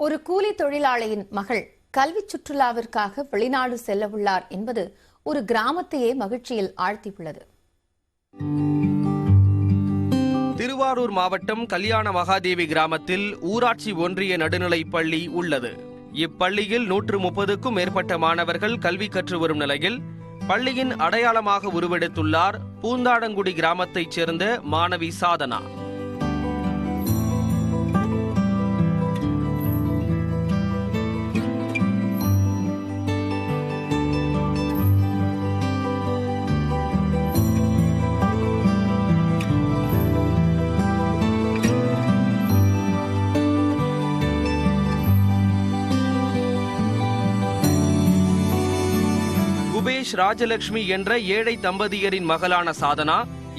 ஒரு கூலி தொழிலாளியின் மகள் கல்வி சுற்றுலாவிற்காக வெளிநாடு செல்ல உள்ளார் என்பது ஒரு கிராமத்தையே மகிழ்ச்சியில் ஆழ்த்தியுள்ளது. திருவாரூர் மாவட்டம் கல்யாண மகாதேவி கிராமத்தில் ஊராட்சி ஒன்றிய நடுநிலைப் பள்ளி உள்ளது. இப்பள்ளியில் 130க்கும் மேற்பட்ட மாணவர்கள் கல்வி கற்று வரும் நிலையில் பள்ளியின் அடையாளமாக உருவெடுத்துள்ளார் பூந்தாடங்குடி கிராமத்தைச் சேர்ந்த மாணவி சாதனா. குபேஷ் ராஜலட்சுமி என்ற ஏழை தம்பதியரின் மகளான சாதனா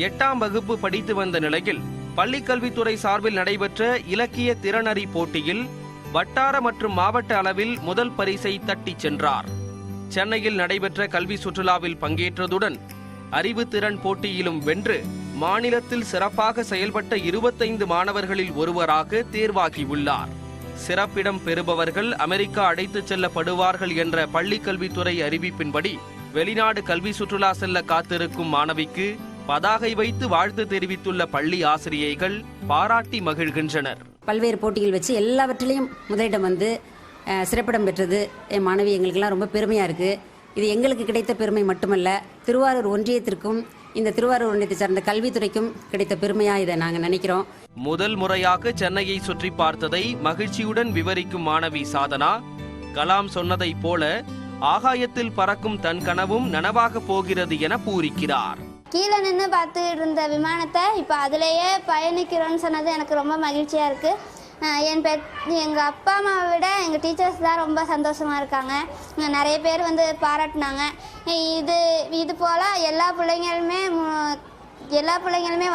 8ஆம் வகுப்பு படித்து வந்த நிலையில் பள்ளிக்கல்வித்துறை சார்பில் நடைபெற்ற இலக்கிய திறனறி போட்டியில் வட்டார மற்றும் மாவட்ட அளவில் முதல் பரிசை தட்டிச் சென்றார். சென்னையில் நடைபெற்ற கல்வி சுற்றுலாவில் பங்கேற்றதுடன் அறிவுத்திறன் போட்டியிலும் வென்று மாநிலத்தில் சிறப்பாக செயல்பட்ட 25 மாணவர்களில் ஒருவராக தேர்வாகியுள்ளார். சிறப்பிடம் பெறுபவர்கள் அமெரிக்கா அழைத்துச் செல்லப்படுவார்கள் என்ற பள்ளிக்கல்வித்துறை அறிவிப்பின்படி வெளிநாடு கல்வி சுற்றுலா செல்ல காத்திருக்கும் மாணவிக்கு பதாகை வைத்து வாழ்த்து தெரிவித்துள்ள பள்ளி ஆசிரியைகள் பாராட்டி மகிழ்கின்றனர். பல்வேறு போட்டிகள் வச்சு எல்லாவற்றிலையும் முதலிடம் வந்து சிறப்பிடம் பெற்றது என் மாணவி எங்களுக்கெல்லாம் ரொம்ப பெருமையாக இருக்குது. இது எங்களுக்கு கிடைத்த பெருமை மட்டுமல்ல, திருவாரூர் ஒன்றியத்திற்கும் இந்த திருவாரூர் ஒன்றியத்தை சார்ந்த கல்வித்துறைக்கும் கிடைத்த பெருமையாக இதை நாங்கள் நினைக்கிறோம். முதல் முறையாக சென்னையை சுற்றி பார்த்ததை மகிழ்ச்சியுடன் விவரிக்கும் மாணவி சாதனா, கலாம் சொன்னதைப் போல ஆகாயத்தில் பறக்கும் தன் கனவும் நனவாக போகிறது என பூரிக்கிறார். கீழே நின்று பார்த்துட்டு இருந்த விமானத்தை இப்போ அதிலேயே பயணிக்கிறோன்னு சொன்னது எனக்கு ரொம்ப மகிழ்ச்சியாக இருக்குது. எங்கள் அப்பா அம்மாவை விட எங்கள் டீச்சர்ஸ் தான் ரொம்ப சந்தோஷமாக இருக்காங்க. நிறைய பேர் வந்து பாராட்டினாங்க. இது போல் எல்லா பிள்ளைங்களுமே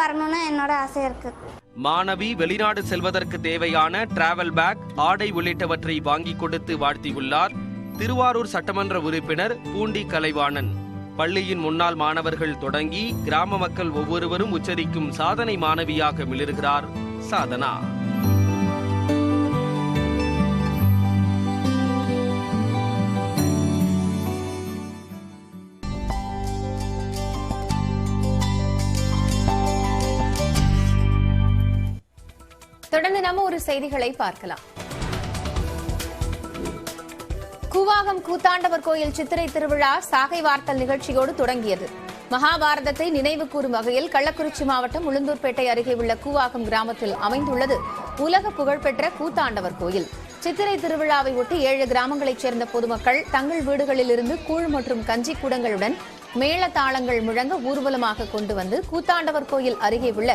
வரணும்னு என்னோட ஆசை இருக்குது. மாணவி வெளிநாடு செல்வதற்கு தேவையான டிராவல் பேக், ஆடை உள்ளிட்டவற்றை வாங்கி கொடுத்து வாழ்த்தியுள்ளார் திருவாரூர் சட்டமன்ற உறுப்பினர் பூண்டி கலைவாணன். பள்ளியின் முன்னாள் மாணவர்கள் தொடங்கி கிராம மக்கள் ஒவ்வொருவரும் உச்சரிக்கும் சாதனை மாணவியாக மிளிர்கிறார் சாதனா. தொடர்ந்து நம்ம ஒரு செய்திகளை பார்க்கலாம். கூவாகம் கூத்தாண்டவர் கோயில் சித்திரை திருவிழா சாகை வார்த்தல் நிகழ்ச்சியோடு தொடங்கியது. மகாபாரதத்தை நினைவு கூறும் வகையில் கள்ளக்குறிச்சி மாவட்டம் உளுந்தூர்பேட்டை அருகே உள்ள கூவாகம் கிராமத்தில் அமைந்துள்ளது உலக புகழ்பெற்ற கூத்தாண்டவர் கோயில். சித்திரை திருவிழாவை ஒட்டி 7 கிராமங்களைச் சேர்ந்த பொதுமக்கள் தங்கள் வீடுகளில் இருந்து கூழ் மற்றும் கஞ்சி கூடங்களுடன் மேளதாளங்கள் முழங்க ஊர்வலமாக கொண்டு வந்து கூத்தாண்டவர் கோயில் அருகே உள்ள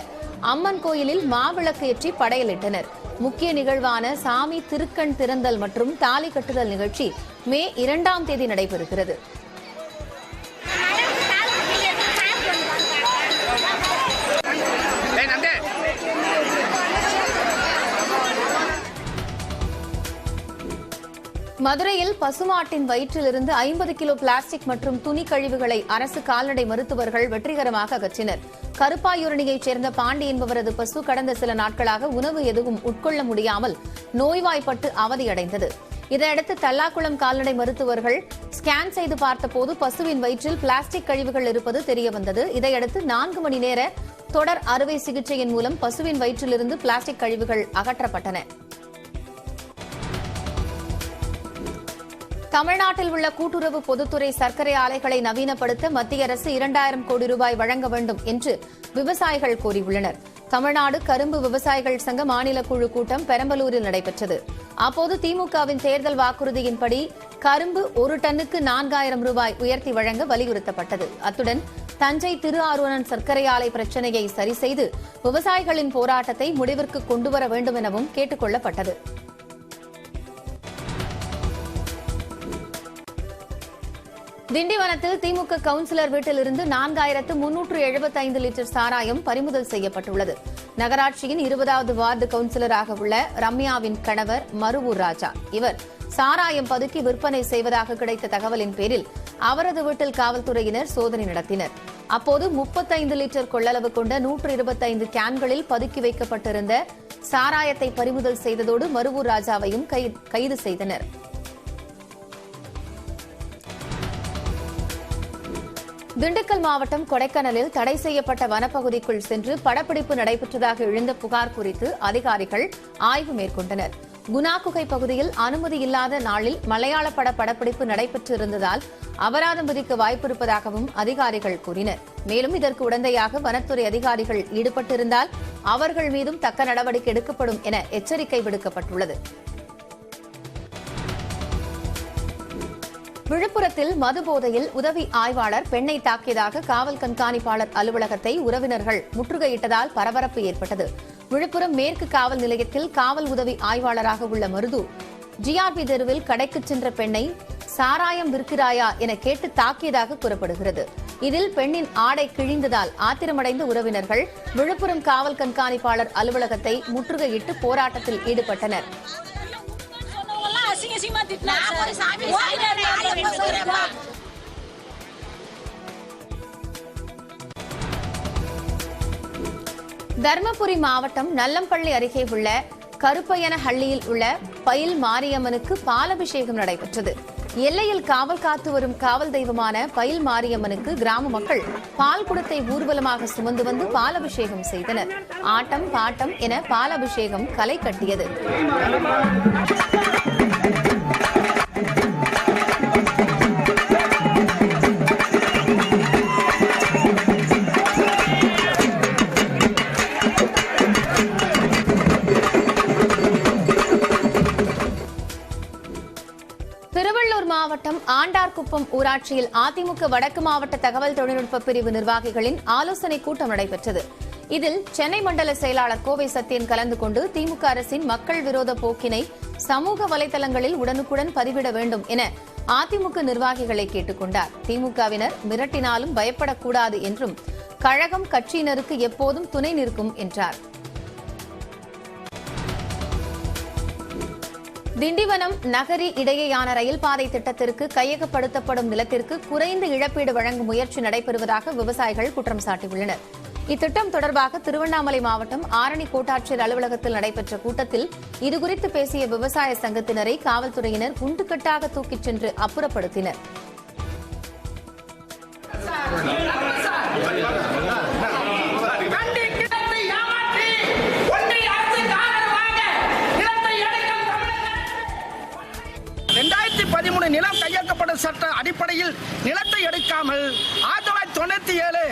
அம்மன் கோயிலில் மாவிளக்கு ஏற்றி படையலிட்டனர். முக்கிய நிகழ்வான சாமி திருக்கண் திறந்தல் மற்றும் தாலி கட்டுதல் நிகழ்ச்சி மே 2ஆம் தேதி நடைபெறுகிறது. மதுரையில் பசுமாட்டின் வயிற்றிலிருந்து 50 கிலோ பிளாஸ்டிக் மற்றும் துணி கழிவுகளை அரசு கால்நடை மருத்துவர்கள் வெற்றிகரமாக அகற்றினர். கருப்பாயூரணியைச் சேர்ந்த பாண்டி என்பவரது பசு கடந்த சில நாட்களாக உணவு எதுவும் உட்கொள்ள முடியாமல் நோய்வாய்ப்பட்டு அவதியடைந்தது. இதையடுத்து தல்லாக்குளம் கால்நடை மருத்துவர்கள் ஸ்கேன் செய்து பார்த்தபோது பசுவின் வயிற்றில் பிளாஸ்டிக் கழிவுகள் இருப்பது தெரியவந்தது. இதையடுத்து 4 மணி நேர தொடர் அறுவை சிகிச்சையின் மூலம் பசுவின் வயிற்றிலிருந்து பிளாஸ்டிக் கழிவுகள் அகற்றப்பட்டன. தமிழ்நாட்டில் உள்ள கூட்டுறவு பொதுத்துறை சர்க்கரை ஆலைகளை நவீனப்படுத்த மத்திய அரசு 2000 கோடி ரூபாய் வழங்க வேண்டும் என்று விவசாயிகள் கோரியுள்ளனர். தமிழ்நாடு கரும்பு விவசாயிகள் சங்க மாநில குழு கூட்டம் பெரம்பலூரில் நடைபெற்றது. அப்போது திமுகவின் தேர்தல் வாக்குறுதியின்படி கரும்பு 1 டன்னுக்கு 4000 ரூபாய் உயர்த்தி வழங்க வலியுறுத்தப்பட்டது. அத்துடன் தஞ்சை திரு ஆரூரன் சர்க்கரை ஆலை பிரச்சினையை சரி செய்து விவசாயிகளின் போராட்டத்தை முடிவிற்கு கொண்டுவர வேண்டும் எனவும் கேட்டுக் கொள்ளப்பட்டது. திண்டிவனத்தில் திமுக கவுன்சிலர் வீட்டிலிருந்து 4375 லிட்டர் சாராயம் பறிமுதல் செய்யப்பட்டுள்ளது. நகராட்சியின் 20வது வார்டு கவுன்சிலராக உள்ள ரம்யாவின் கணவர் மருவூர் ராஜா. இவர் சாராயம் பதுக்கி விற்பனை செய்வதாக கிடைத்த தகவலின் பேரில் அவரது வீட்டில் காவல்துறையினர் சோதனை நடத்தினர். அப்போது 35 லிட்டர் கொள்ளளவு கொண்ட 125 கேன்களில் பதுக்கி வைக்கப்பட்டிருந்த சாராயத்தை பறிமுதல் செய்ததோடு மருவூர் ராஜாவையும் கைது செய்தனர். திண்டுக்கல் மாவட்டம் கொடைக்கானலில் தடை செய்யப்பட்ட வனப்பகுதிக்குள் சென்று படப்பிடிப்பு நடைபெற்றதாக எழுந்த புகார் குறித்து அதிகாரிகள் ஆய்வு மேற்கொண்டனர். குணா குகை பகுதியில் அனுமதி இல்லாத நாளில் மலையாள படப்பிடிப்பு நடைபெற்றிருந்ததால் அபராதம் விதிக்க வாய்ப்பிருப்பதாகவும் அதிகாரிகள் கூறினர். மேலும் இதற்கு உடந்தையாக வனத்துறை அதிகாரிகள் ஈடுபட்டிருந்தால் அவர்கள் மீதும் தக்க நடவடிக்கை எடுக்கப்படும் என எச்சரிக்கை விடுக்கப்பட்டுள்ளது. விழுப்புரத்தில் மது போதையில் உதவி ஆய்வாளர் பெண்ணை தாக்கியதாக காவல் கண்காணிப்பாளர் அலுவலகத்தை உறவினர்கள் முற்றுகையிட்டதால் பரபரப்பு ஏற்பட்டது. விழுப்புரம் மேற்கு காவல் நிலையத்தில் காவல் உதவி ஆய்வாளராக உள்ள மருது ஜிஆர்பி தெருவில் கடைக்கு சென்ற பெண்ணை சாராயம் விற்கிறாயா என கேட்டு தாக்கியதாக கூறப்படுகிறது. இதில் பெண்ணின் ஆடை கிழிந்ததால் ஆத்திரமடைந்த உறவினர்கள் விழுப்புரம் காவல் கண்காணிப்பாளர் அலுவலகத்தை முற்றுகையிட்டு போராட்டத்தில் ஈடுபட்டனர். தர்மபுரி மாவட்டம் நல்லம்பள்ளி அருகே உள்ள கருப்பையனஹள்ளியில் உள்ள பயில் மாரியம்மனுக்கு பாலபிஷேகம் நடைபெற்றது. எல்லையில் காவல் காத்து வரும் காவல் தெய்வமான பயில் மாரியம்மனுக்கு கிராம மக்கள் பால் குடத்தை ஊர்வலமாக சுமந்து வந்து பாலபிஷேகம் செய்தனர். ஆட்டம் பாட்டம் என பாலபிஷேகம் களை கட்டியது. திருவள்ளூர் மாவட்டம் ஆண்டார்குப்பம் ஊராட்சியில் அதிமுக வடக்கு மாவட்ட தகவல் தொழில்நுட்ப பிரிவு நிர்வாகிகளின் ஆலோசனைக் கூட்டம் நடைபெற்றது. இதில் சென்னை மண்டல செயலாளர் கோவை சத்யன் கலந்து கொண்டு திமுக அரசின் மக்கள் விரோத போக்கினை சமூக வலைதளங்களில் உடனுக்குடன் பதிவிட வேண்டும் என அதிமுக நிர்வாகிகளை கேட்டுக் கொண்டார். திமுகவினர் மிரட்டினாலும் பயப்படக்கூடாது என்றும் கழகம் கட்சியினருக்கு எப்போதும் துணை நிற்கும் என்றார். திண்டிவனம் நகரி இடையேயான ரயில் பாதை திட்டத்திற்கு கையகப்படுத்தப்படும் நிலத்திற்கு குறைந்த இழப்பீடு வழங்கும் முயற்சி நடைபெறுவதாக விவசாயிகள் குற்றம் சாட்டியுள்ளனர். இத்திட்டம் தொடர்பாக திருவண்ணாமலை மாவட்டம் ஆரணி கோட்டாட்சியர் அலுவலகத்தில் நடைபெற்ற கூட்டத்தில் இதுகுறித்து பேசிய விவசாய சங்கத்தினரை காவல்துறையினர் குண்டுக்கட்டாக தூக்கிச் சென்று அப்புறப்படுத்தினர். நிலம் கையகப்படும் சட்ட அடிப்படையில் நிலத்தை எடுக்காமல் 1997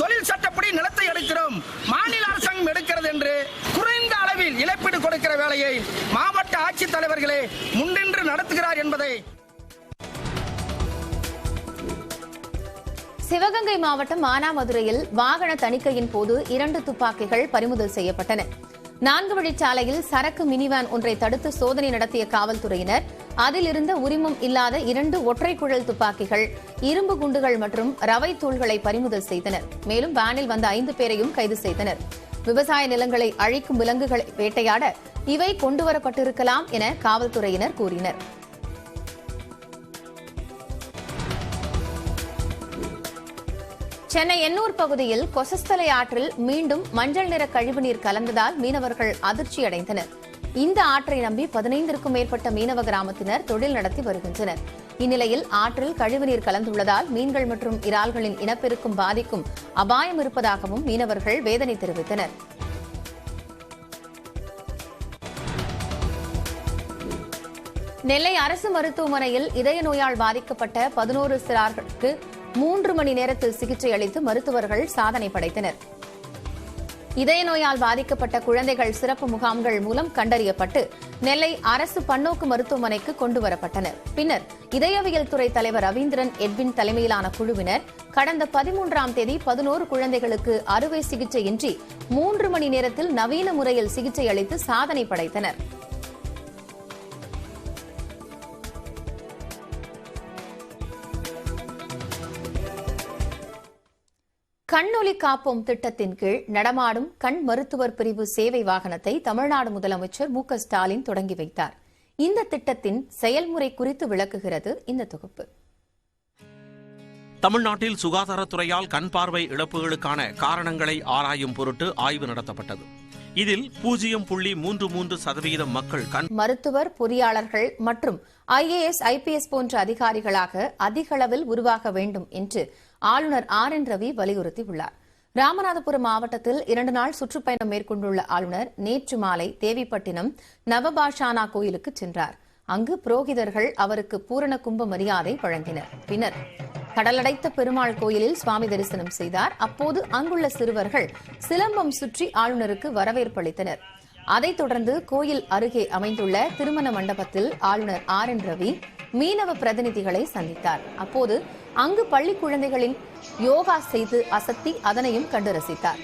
தொழில் சட்டப்படி நிலத்தை எடுக்கிறோம், மாநில அரசாங்கம் எடுக்கிறது என்று குறைந்த அளவில் இழப்பீடு கொடுக்கிற வேலையை மாவட்ட ஆட்சித்தலைவர்களே முன்னின்று நடத்துகிறார் என்பதை. சிவகங்கை மாவட்டம் மானாமதுரையில் வாகன தணிக்கையின் போது 2 துப்பாக்கிகள் பறிமுதல் செய்யப்பட்டன. 4 வழிச்சாலையில் சரக்கு மினிவேன் ஒன்றை தடுத்து சோதனை நடத்திய காவல்துறையினர் அதில் இருந்த உரிமம் இல்லாத 2 ஒற்றை குழல் துப்பாக்கிகள், இரும்பு குண்டுகள் மற்றும் ரவை தூள்களை பறிமுதல் செய்தனர். மேலும் வேனில் வந்த 5 பேரையும் கைது செய்தனர். விவசாய நிலங்களை அழிக்கும் விலங்குகளை வேட்டையாட இவை கொண்டுவரப்பட்டிருக்கலாம் என காவல்துறையினர் கூறினர். சென்னை எண்ணூர் பகுதியில் கொசஸ்தலை ஆற்றில் மீண்டும் மஞ்சள் நிற கழிவுநீர் கலந்ததால் மீனவர்கள் அதிர்ச்சியடைந்தனர். இந்த ஆற்றை நம்பி 15க்கும் மேற்பட்ட மீனவ கிராமத்தினர் தொழில் நடத்தி வருகின்றனர். இந்நிலையில் ஆற்றில் கழிவுநீர் கலந்துள்ளதால் மீன்கள் மற்றும் இறால்களின் இனப்பெருக்கம் பாதிக்கும் அபாயம் இருப்பதாகவும் மீனவர்கள் வேதனை தெரிவித்தனர். நெல்லை அரசு மருத்துவமனையில் இதய நோயால் பாதிக்கப்பட்ட 11 சிறார்களுக்கு 3 மணி நேரத்தில் சிகிச்சை அளித்து மருத்துவர்கள் சாதனை படைத்தனர். இதய நோயால் பாதிக்கப்பட்ட குழந்தைகள் சிறப்பு முகாம்கள் மூலம் கண்டறியப்பட்டு நெல்லை அரசு பன்னோக்கு மருத்துவமனைக்கு கொண்டுவரப்பட்டனர். பின்னர் இதயவியல் துறை தலைவர் ரவீந்திரன் எட்வின் தலைமையிலான குழுவினர் கடந்த 13ஆம் தேதி 11 குழந்தைகளுக்கு அறுவை சிகிச்சையின்றி 3 மணி நேரத்தில் நவீன முறையில் சிகிச்சை அளித்து சாதனை படைத்தனர். கண்ணொலி காப்போம் திட்டத்தின் கீழ் நடமாடும் கண் மருத்துவர் பிரிவு சேவை வாகனத்தை தமிழ்நாடு முதலமைச்சர் மு க ஸ்டாலின் தொடங்கி வைத்தார். இந்த திட்டத்தின் செயல்முறை குறித்து விளக்குகிறது இந்த தொகுப்பு. தமிழ்நாட்டில் சுகாதாரத்துறையால் கண் பார்வை இழப்புகளுக்கான காரணங்களை ஆராயும் பொருட்டு ஆய்வு நடத்தப்பட்டது. இதில் 0.33% மக்கள் மருத்துவர், பொறியாளர்கள் மற்றும் IAS, IPS போன்ற அதிகாரிகளாக அதிக அளவில் உருவாக வேண்டும் என்று ஆளுநர் RN ரவி வலியுறுத்தியுள்ளார். ராமநாதபுரம் மாவட்டத்தில் 2 நாள் சுற்றுப்பயணம் மேற்கொண்டுள்ள ஆளுநர் நேற்று மாலை தேவிப்பட்டினம் நவபாஷானா கோயிலுக்கு சென்றார். அங்கு புரோகிதர்கள் அவருக்கு பூரண கும்ப மரியாதை வழங்கினர். பின்னர் கடலடைத்த பெருமாள் கோயிலில் சுவாமி தரிசனம் செய்தார். அப்போது அங்குள்ள சிறுவர்கள் சிலம்பம் சுற்றி ஆளுநருக்கு வரவேற்பு அளித்தனர். அதைத் தொடர்ந்து கோயில் அருகே அமைந்துள்ள திருமண மண்டபத்தில் ஆளுநர் RN ரவி மீனவ பிரதிநிதிகளை சந்தித்தார். அப்போது அங்கு பள்ளி குழந்தைகளின் யோகா செய்து அசத்தி அதனையும் கண்டு ரசித்தார்.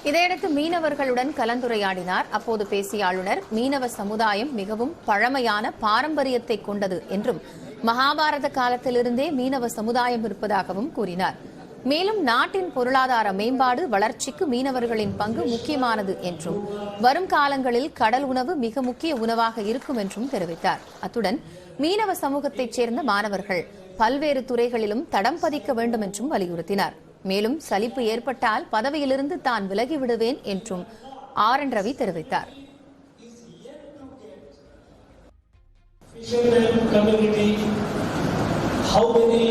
இதையடுத்து மீனவர்களுடன் கலந்துரையாடினார். அப்போது பேசிய ஆளுநர், மீனவ சமுதாயம் மிகவும் பழமையான பாரம்பரியத்தை கொண்டது என்றும் மகாபாரத காலத்திலிருந்தே மீனவ சமுதாயம் இருப்பதாகவும் கூறினார். மேலும் நாட்டின் பொருளாதார மேம்பாடு, வளர்ச்சிக்கு மீனவர்களின் பங்கு முக்கியமானது என்றும் வரும் காலங்களில் கடல் உணவு மிக முக்கிய உணவாக இருக்கும் என்றும் தெரிவித்தார். அத்துடன் மீனவ சமூகத்தைச் சேர்ந்த மாணவர்கள் பல்வேறு துறைகளிலும் தடம் பதிக்க வேண்டும் என்றும் வலியுறுத்தினார். மேலும் சலிப்பு ஏற்பட்டால் பதவியிலிருந்து தான் விலகிவிடுவேன் என்றும் RN ரவி தெரிவித்தார். How many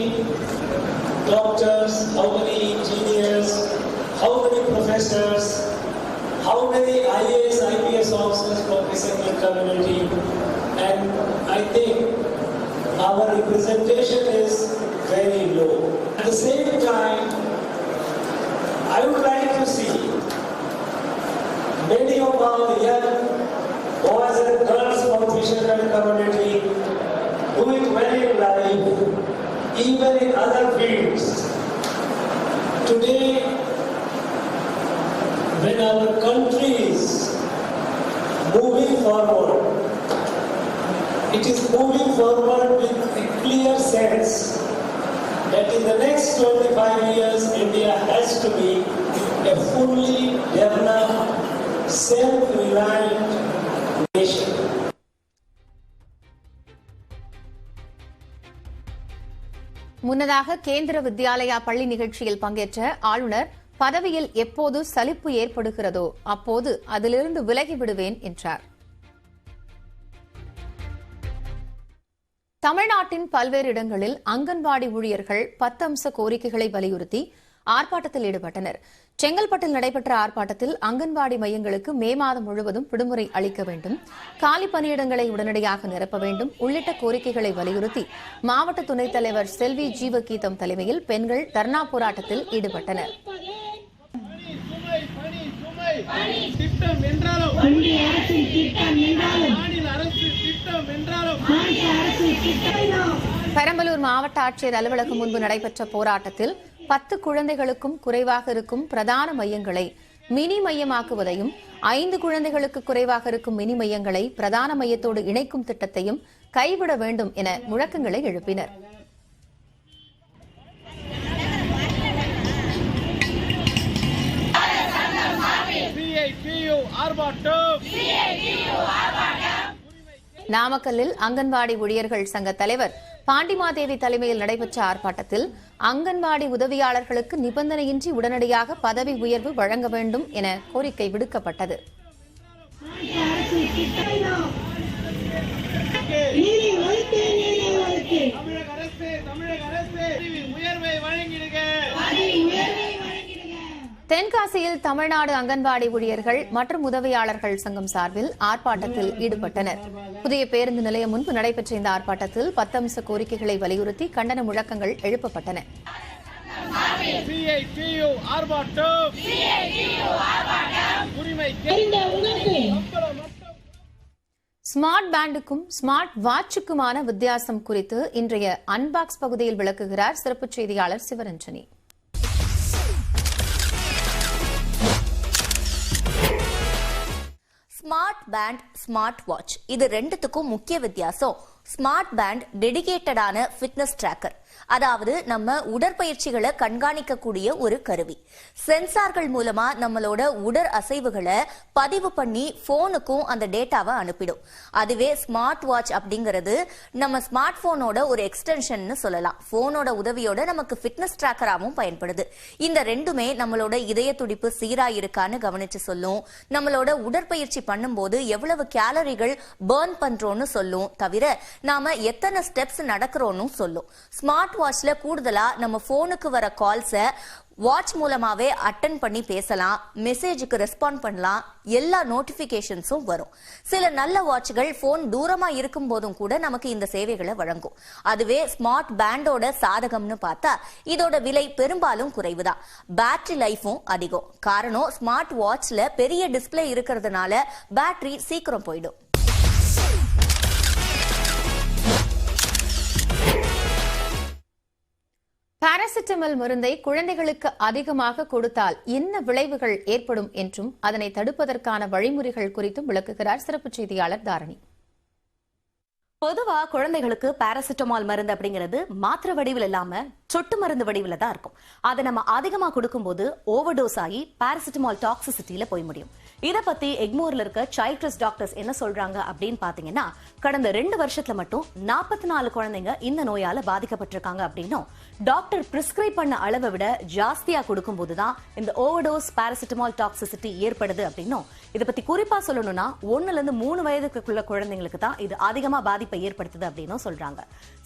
doctors, how many engineers, how many professors, how many IAS, IPS officers from fisherman community, and I think our representation is very low. At the same time, I would like to see many of our young boys and girls from fisherman community doing well in life, even in other fields. Today, when our country is moving forward, it is moving forward with a clear sense that in the next 25 years, India has to be a fully developed, self-reliant nation. முன்னதாக கேந்திர வித்யாலயா பள்ளி நிகழ்ச்சியில் பங்கேற்ற ஆளுநர், பதவியில் எப்போது சலிப்பு ஏற்படுகிறதோ அப்போது அதிலிருந்து விலகிவிடுவேன் என்றார். தமிழ்நாட்டின் பல்வேறு இடங்களில் அங்கன்வாடி ஊழியர்கள் 10 அம்ச கோரிக்கைகளை வலியுறுத்தி ஆர்ப்பாட்டத்தில் ஈடுபட்டனர். செங்கல்பட்டில் நடைபெற்ற ஆர்ப்பாட்டத்தில் அங்கன்வாடி மையங்களுக்கு மே மாதம் முழுவதும் விடுமுறை அளிக்க வேண்டும், காலி பணியிடங்களை உடனடியாக நிரப்ப வேண்டும் உள்ளிட்ட கோரிக்கைகளை வலியுறுத்தி மாவட்ட துணைத் தலைவர் செல்வி ஜீவகீதம் தலைமையில் பெண்கள் தர்ணா போராட்டத்தில் ஈடுபட்டனர். பெரம்பலூர் மாவட்ட ஆட்சியர் அலுவலகம் முன்பு நடைபெற்ற போராட்டத்தில் 10 குழந்தைகளுக்கும் குறைவாக இருக்கும் பிரதான மையங்களை மினி மையமாக்குவதையும், 5 குழந்தைகளுக்கு குறைவாக இருக்கும் மினி மையங்களை பிரதான மையத்தோடு இணைக்கும் திட்டத்தையும் கைவிட வேண்டும் என முழக்கங்களை எழுப்பினர். நாமக்கல்லில் அங்கன்வாடி ஊழியர்கள் சங்க தலைவர் பாண்டிமாதேவி தலைமையில் நடைபெற்ற ஆர்ப்பாட்டத்தில் அங்கன்வாடி உதவியாளர்களுக்கு நிபந்தனையின்றி உடனடியாக பதவி உயர்வு வழங்க வேண்டும் என கோரிக்கை விடுக்கப்பட்டது. தென்காசியில் தமிழ்நாடு அங்கன்வாடி ஊழியர்கள் மற்றும் உதவியாளர்கள் சங்கம் சார்பில் ஆர்ப்பாட்டத்தில் ஈடுபட்டனர். புதிய பேருந்து நிலையம் முன்பு நடைபெற்ற இந்த ஆர்ப்பாட்டத்தில் 10 அம்ச கோரிக்கைகளை வலியுறுத்தி கண்டன முழக்கங்கள் எழுப்பப்பட்டன. ஸ்மார்ட் பேண்டுக்கும் ஸ்மார்ட் வாட்சுக்குமான வித்தியாசம் குறித்து இன்றைய அன்பாக்ஸ் பகுதியில் விளக்குகிறார் சிறப்பு செய்தியாளர் Sivaranjani. Smart pant, smart watch, இது ரெண்டுத்துக்கும் முக்கிய வித்தியாசம் ஸ்மார்ட் பேண்ட் டெடிகேட்டடான ஃபிட்னஸ் ட்ராக்கர். அதாவது நம்ம உடற்பயிற்சிகளை கண்காணிக்கக்கூடிய ஒரு கருவி. சென்சார்கள் மூலமா நம்மளோட உடல் அசைவுகளை பதிவு பண்ணி போனுக்கும் அந்த டேட்டாவை அனுப்பிடும். அதுவே ஸ்மார்ட் வாட்ச் அப்படிங்கிறது நம்ம ஸ்மார்ட் போனோட ஒரு எக்ஸ்டென்ஷன் சொல்லலாம். போனோட உதவியோட நமக்கு ஃபிட்னஸ் ட்ராக்கராகவும் பயன்படுது. இந்த ரெண்டுமே நம்மளோட இதய துடிப்பு சீரா இருக்கான்னு கவனிச்சு சொல்லும். நம்மளோட உடற்பயிற்சி பண்ணும்போது எவ்வளவு கேலரிகள் பர்ன் பண்றோம்னு சொல்லும். தவிர நாம எத்தனை ஸ்டெப்ஸ் நடக்கிறோம்னு சொல்லும். ஸ்மார்ட் வாட்ச்ல கூடுதலா நம்ம போனுக்கு வர கால்ஸ வாட்ச் மூலமாவே அட்டென்ட் பண்ணி பேசலாம், மெசேஜுக்கு ரெஸ்பாண்ட் பண்ணலாம், எல்லா நோட்டிபிகேஷன்ஸும் வரும். சில நல்ல வாட்ச்கள் போன் தூரமா இருக்கும் போதும் கூட நமக்கு இந்த சேவைகளை வழங்கும். அதுவே ஸ்மார்ட் பேண்டோட சாதகம்னு பார்த்தா இதோட விலை பெரும்பாலும் குறைவுதான். பேட்டரி லைஃபும் அதிகம். காரணம் ஸ்மார்ட் வாட்ச்ல பெரிய டிஸ்பிளே இருக்கிறதுனால பேட்டரி சீக்கிரம் போயிடும். பாராசிட்டமல் மருந்தை குழந்தைகளுக்கு அதிகமாக கொடுத்தால் என்ன விளைவுகள் ஏற்படும் என்றும் அதனை தடுப்பதற்கான வழிமுறைகள் குறித்தும் விளக்குகிறார் சிறப்பு செய்தியாளர் தாரணி. பொதுவா குழந்தைகளுக்கு பாராசிட்டமால் மருந்து அப்படிங்கிறது மாத்திரை வடிவில் இல்லாம சொட்டு மருந்து வடிவில் தான் இருக்கும். அதை நம்ம அதிகமா கொடுக்கும்போது ஓவர்டோஸ் ஆகி பாராசிட்டமால் டாக்ஸிசிட்டியில போய் முடியும். இத பத்தி எக்மோர்ல இருக்க சைல்ட் ட்ரஸ்ட் டாக்டர்ஸ் என்ன சொல்றாங்க அப்படின்னு பாத்தீங்கன்னா, கடந்த 2 வருஷத்துல மட்டும் 44 குழந்தைங்க இந்த நோயால பாதிக்கப்பட்டிருக்காங்க அப்படின்னும், டாக்டர் பிரிஸ்கிரைப் பண்ண அளவை விட ஜாஸ்தியா கொடுக்கும் போதுதான் இந்த ஓவர்டோஸ் பாராசிட்டமால் டாக்ஸிசிட்டி ஏற்படுது அப்படின்னும், இத பத்தி குறிப்பா சொல்லணும்னா 1ல இருந்து 3 வயதுக்குள்ள குழந்தைங்களுக்கு தான் இது அதிகமா பாதிப்பை ஏற்படுத்துது அப்படின்னு சொல்றாங்க.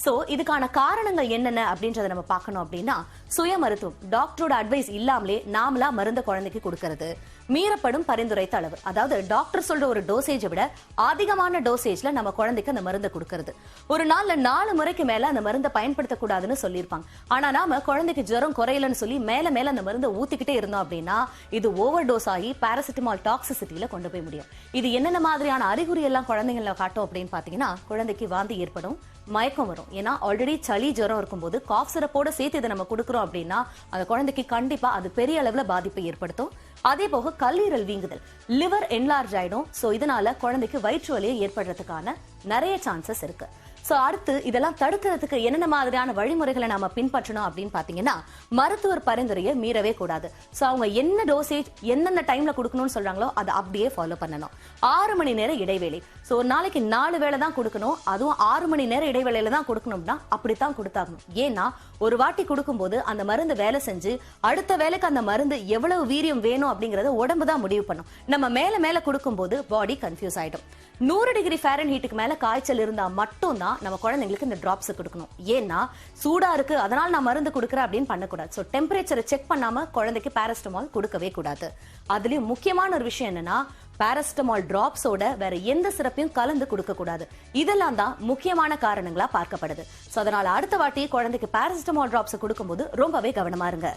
சோ இதுக்கான காரணங்கள் என்னென்ன அப்படின்றத நம்ம பார்க்கணும் அப்படின்னா, சுய மருத்துவம், டாக்டரோட அட்வைஸ் இல்லாமலே நாமளா மருந்த குழந்தைக்கு கொடுக்கறது, மீறப்படும் பரிந்துரைத்த அளவு, அதாவது டாக்டர் சொல்ற ஒரு டோசேஜை விட அதிகமான டோசேஜ்ல நம்ம குழந்தைக்கு அந்த மருந்தை கொடுக்கறது, ஒரு நாள்ல 4 முறைக்கு மேல அந்த மருந்தை பயன்படுத்தக்கூடாதுன்னு சொல்லியிருப்பாங்க. ஆனா நாம குழந்தைக்கு ஜுரம் குறையலன்னு சொல்லி மேல மேல அந்த மருந்தை ஊத்திக்கிட்டே இருந்தோம் அப்படின்னா இது ஓவர் டோஸ் ஆகி பாராசிட்டமால் டாக்ஸிசிட்டியில கொண்டு போய் முடியும். இது என்னென்ன மாதிரியான அறிகுறி எல்லாம் குழந்தைங்கள காட்டும் அப்படின்னு பாத்தீங்கன்னா, குழந்தைக்கு வாந்தி ஏற்படும், மயக்கம் வரும். ஏன்னா ஆல்ரெடி சளி ஜுரம் இருக்கும்போது காஃப் சிரப்போட சேர்த்து இதை நம்ம கொடுக்குறோம் அப்படின்னா அந்த குழந்தைக்கு கண்டிப்பா அது பெரிய அளவுல பாதிப்பை ஏற்படுத்தும். அதே போக கல்லீரல் வீங்குதல், லிவர் என்லார்ஜ் ஆயிடும். சோ இதனால குழந்தைக்கு வயிற்று வலியை ஏற்படுறதுக்கான நிறைய சான்சஸ் இருக்கு. சோ அடுத்து இதெல்லாம் தடுக்கிறதுக்கு என்னென்ன மாதிரியான வழிமுறைகளை நாம பின்பற்றணும் அப்படின்னு பாத்தீங்கன்னா, மருத்துவர் பரிந்துரையை மீறவே கூடாது. சோ அவங்க என்ன டோசேஜ் என்னென்ன டைம்ல கொடுக்கணும்னு சொல்றாங்களோ அதை அப்படியே ஃபாலோ பண்ணணும். 6 மணி நேர இடைவேளை. சோ ஒரு நாளைக்கு 4 வேளை தான் கொடுக்கணும். அதுவும் 6 மணி நேர இடைவேளையில தான் கொடுக்கணும்னா அப்படித்தான் கொடுத்தாகணும். ஏன்னா ஒரு வாட்டி கொடுக்கும்போது அந்த மருந்து வேலை செஞ்சு அடுத்த வேலைக்கு அந்த மருந்து எவ்வளவு வீரியம் வேணும் அப்படிங்கறத உடம்பு தான் முடிவு பண்ணும். நம்ம மேல மேல கொடுக்கும்போது பாடி கன்ஃபியூஸ் ஆயிடும். 100 டிகிரி ஃபாரன்ஹீட்டுக்கு மேல காய்ச்சல் இருந்தா மட்டும் தான் நம்ம குழந்தைங்களுக்கு இந்த டிராப்ஸ் கொடுக்கணும். ஏன்னா சூடா இருக்கு அதனால நான் மருந்து கொடுக்குறேன் அப்படின்னு பண்ணக்கூடாது. சோ டெம்பரேச்சரை செக் பண்ணாம குழந்தைக்கு பாராசிட்டமால் கொடுக்கவே கூடாது. அதுலயும் முக்கியமான ஒரு விஷயம் என்னன்னா, பாராசிட்டமால் டிராப்ஸோட வேற எந்த சிறப்பையும் கலந்து கொடுக்க கூடாது. இதெல்லாம் தான் முக்கியமான காரணங்களா பார்க்கப்படுது. சோ அதனால அடுத்த வாட்டி குழந்தைக்கு பாராசிட்டமால் டிராப்ஸ் கொடுக்கும்போது ரொம்பவே கவனமா இருங்க.